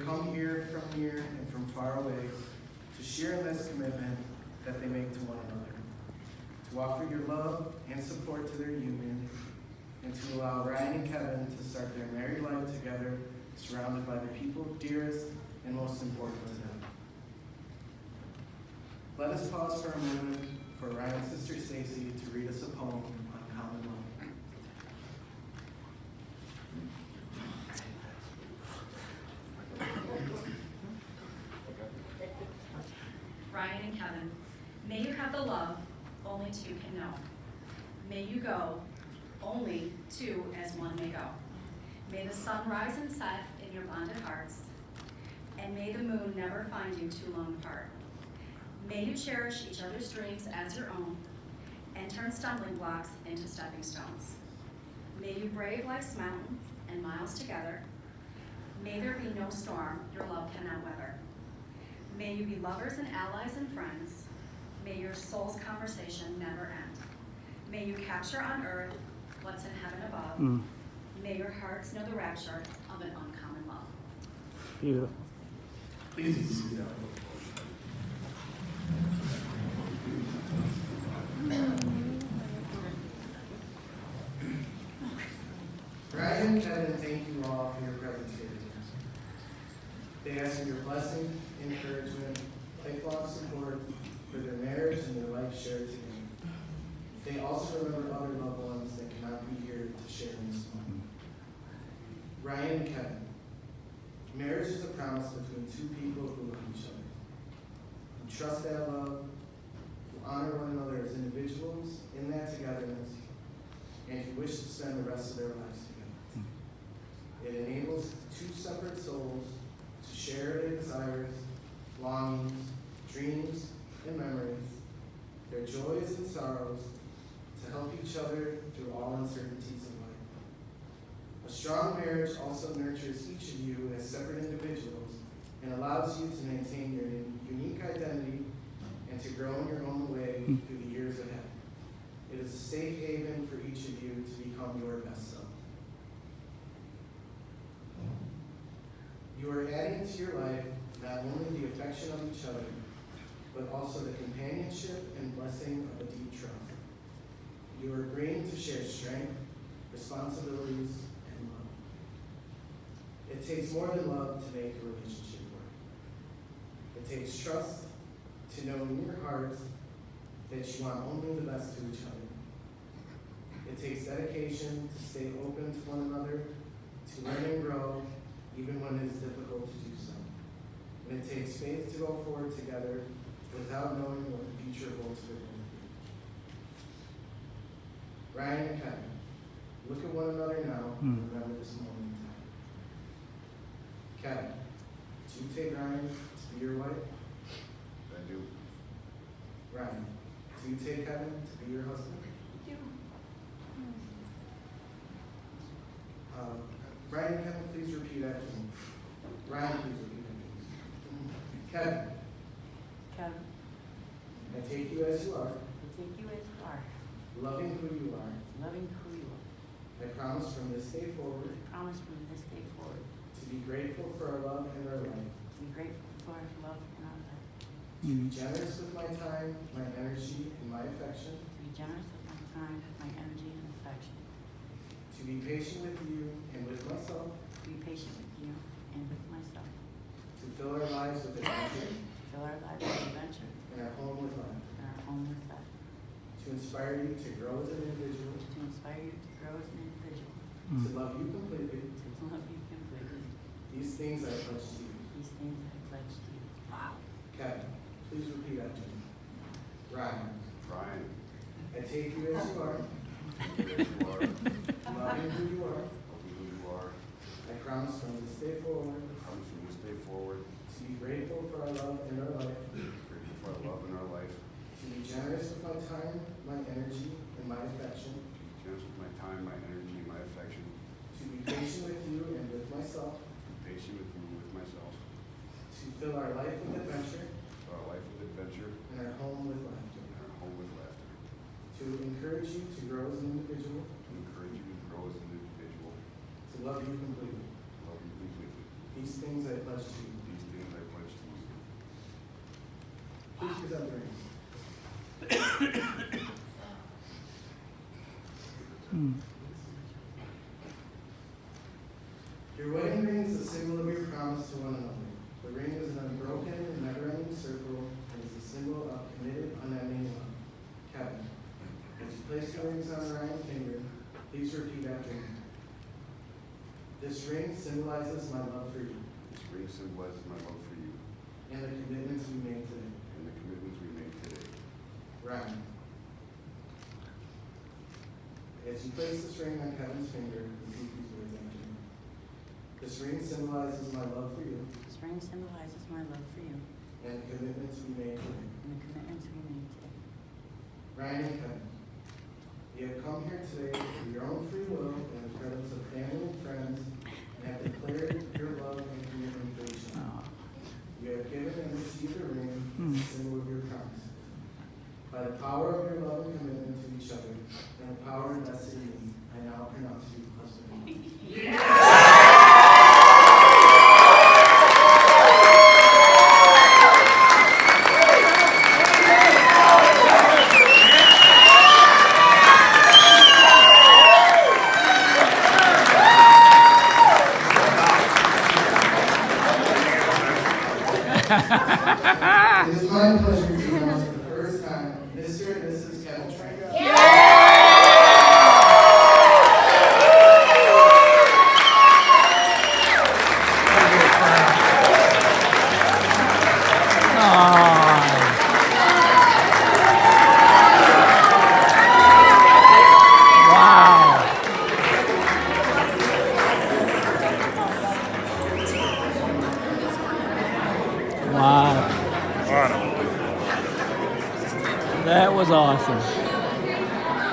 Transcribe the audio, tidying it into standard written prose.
come here from near and from far away to share in this commitment that they make to one another, to offer your love and support to their union, and to allow Ryan and Kevin to start their married life together, surrounded by the people dearest and most important to them. Let us pause for a moment for Ryan's sister Stacy to read us a poem on common love. Ryan and Kevin, may you have the love only two can know. May you go only two as one may go. May the sun rise and set in your bonded hearts, and may the moon never find you too long apart. May you cherish each other's dreams as your own, and turn stumbling blocks into stepping stones. May you brave life's mountains and miles together. May there be no storm your love cannot weather. May you be lovers and allies and friends. May your soul's conversation never end. May you capture on earth what's in heaven above. May your hearts know the rapture of an uncommon love. Beautiful. Please be seated. Ryan and Kevin, thank you all for your presence here today. They ask for your blessing, encouragement, lifelong support for their marriage and their life shared together. They also remember other loved ones that cannot be here to share in this moment. Ryan and Kevin, marriage is a promise between two people who love each other, who trust that love, who honor one another as individuals in that togetherness, and who wish to spend the rest of their lives together. It enables two separate souls to share their desires, longings, dreams, and memories, their joys and sorrows, to help each other through all uncertainties of life. A strong marriage also nurtures each of you as separate individuals and allows you to maintain your unique identity and to grow in your own way through the years ahead. It is a safe haven for each of you to become your best self. You are adding to your life not only the affection of each other, but also the companionship and blessing of a deep trust. You are agreeing to share strength, responsibilities, and love. It takes more than love to make a relationship work. It takes trust to know in your heart that you want only the best to each other. It takes dedication to stay open to one another, to learn and grow, even when it is difficult to do so. And it takes faith to go forward together without knowing what the future holds for both of you. Ryan and Kevin, look at one another now and remember this moment in time. Kevin, do you take Ryan to be your wife? I do. Ryan, do you take Kevin to be your husband? Ryan and Kevin, please repeat after me. Ryan, please repeat after me. Kevin, Kevin, I take you as you are, I take you as you are, loving who you are. loving who you are. I promise from this day forward I promise from this day forward to be grateful for our love and our life, to be grateful for our love and our life, to be generous with my time, my energy, and my affection, to be generous with my time, my energy, and affection, to be patient with you and with myself, to be patient with you and with myself, to fill our lives with adventure to fill our lives with adventure and our home with laughter, and our home with life, to inspire you to grow as an individual, to inspire you to grow as an individual, to love you completely. to love you completely. These things I pledge to you. These things I pledge to you. Kevin, please repeat after me. Ryan, Ryan, I take you as you are, there you are, loving who you are. loving who you are. I promise from this day forward I promise from this day forward to be grateful for our love and our life, grateful for our love and our life, to be generous with my time, my energy, and my affection, to be generous with my time, my energy, and my affection, to be patient with you and with myself, to be patient with you and with myself, to fill our life with adventure for our life with adventure and our home with laughter, and our home with laughter, to encourage you to grow as an individual, to encourage you to grow as an individual, to love you completely. to love you completely. These things I pledge to you. wedding ring is a symbol of your promise to one another. The ring is an unbroken and never-ending circle and is a symbol of committed, unending love. Kevin, as you place the rings on Ryan's finger, please repeat after me. This ring symbolizes my love for you This ring symbolizes my love for you and the commitments we made today. and the commitments we made today. Ryan, as you place this ring on Kevin's finger, repeat these words after me. This ring symbolizes my love for you This ring symbolizes my love for you and the commitments we made today. and the commitments we made today. Ryan and Kevin, you have come here today through your own free will and the presence of family and friends and have declared your love and commitment for each other. You have given and received the ring as a symbol of your promise. By the power of your love and commitment to each other and the power invested in me, I now pronounce you husband and wife. It is my pleasure to announce for the first time Mr. and Mrs. Kevin Trank.